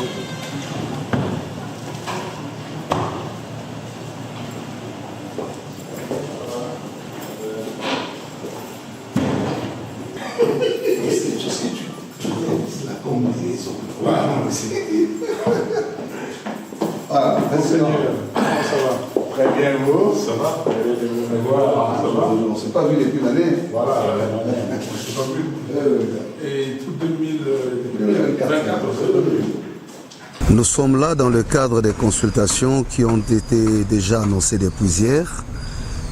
C'est la combinaison. Voilà, Ça va. Très bien, vous. Ça va. Voilà, ça va. On ne s'est pas vu depuis l'année. Voilà, on ne s'est pas vu. Et tout 2024, c'est devenu. Nous sommes là dans le cadre des consultations qui ont été déjà annoncées depuis hier.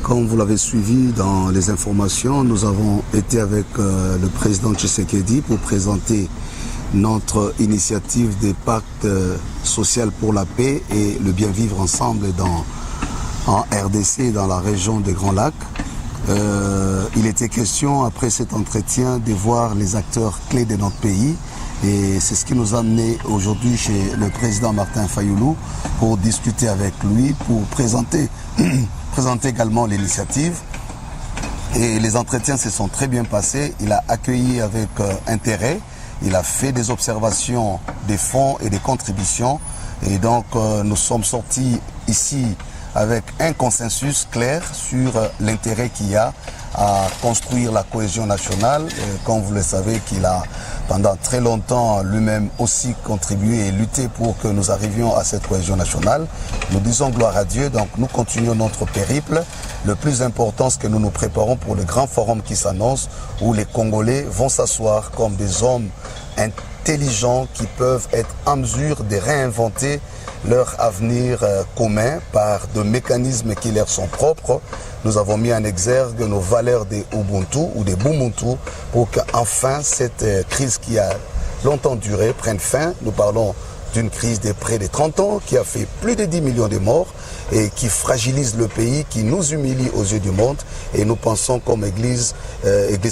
Comme vous l'avez suivi dans les informations, nous avons été avec le président Tshisekedi pour présenter notre initiative des pactes social pour la paix et le bien vivre ensemble en RDC et dans la région des Grands Lacs. Il était question, après cet entretien, de voir les acteurs clés de notre pays. Et c'est ce qui nous a amené aujourd'hui chez le président Martin Fayulu pour discuter avec lui, pour présenter également l'initiative. Et les entretiens se sont très bien passés. Il a accueilli avec intérêt. Il a fait des observations des fonds et des contributions. Et donc nous sommes sortis ici avec un consensus clair sur l'intérêt qu'il y a à construire la cohésion nationale. Et comme vous le savez, qu'il a pendant très longtemps lui-même aussi contribué et lutté pour que nous arrivions à cette cohésion nationale. Nous disons gloire à Dieu, donc nous continuons notre périple. Le plus important, c'est que nous nous préparons pour le grand forum qui s'annonce, où les Congolais vont s'asseoir comme des hommes intelligents qui peuvent être en mesure de réinventer leur avenir commun par des mécanismes qui leur sont propres. Nous avons mis en exergue nos valeurs des Ubuntu ou des Bumuntu pour qu'enfin cette crise qui a longtemps duré prenne fin. Nous parlons d'une crise de près de 30 ans qui a fait plus de 10 millions de morts et qui fragilise le pays, qui nous humilie aux yeux du monde. Et nous pensons comme Église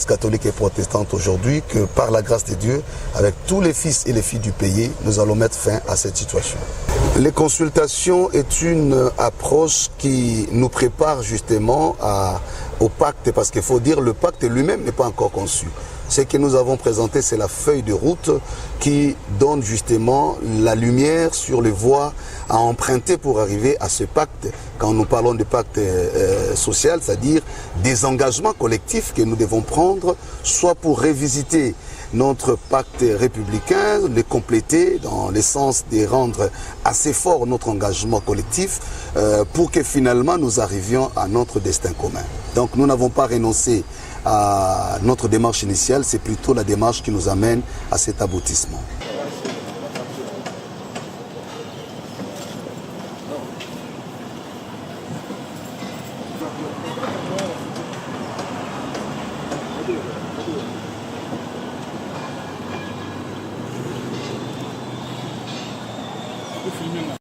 catholique et protestante aujourd'hui que par la grâce de Dieu, avec tous les fils et les filles du pays, nous allons mettre fin à cette situation. Les consultations est une approche qui nous prépare justement au pacte, parce qu'il faut dire le pacte lui-même n'est pas encore conçu. Ce que nous avons présenté, c'est la feuille de route qui donne justement la lumière sur les voies à emprunter pour arriver à ce pacte. Quand nous parlons de pacte social, c'est-à-dire des engagements collectifs que nous devons prendre, soit pour révisiter notre pacte républicain, le compléter dans le sens de rendre assez fort notre engagement collectif pour que finalement nous arrivions à notre destin commun. Donc nous n'avons pas renoncé à notre démarche initiale, c'est plutôt la démarche qui nous amène à cet aboutissement. Filmer là.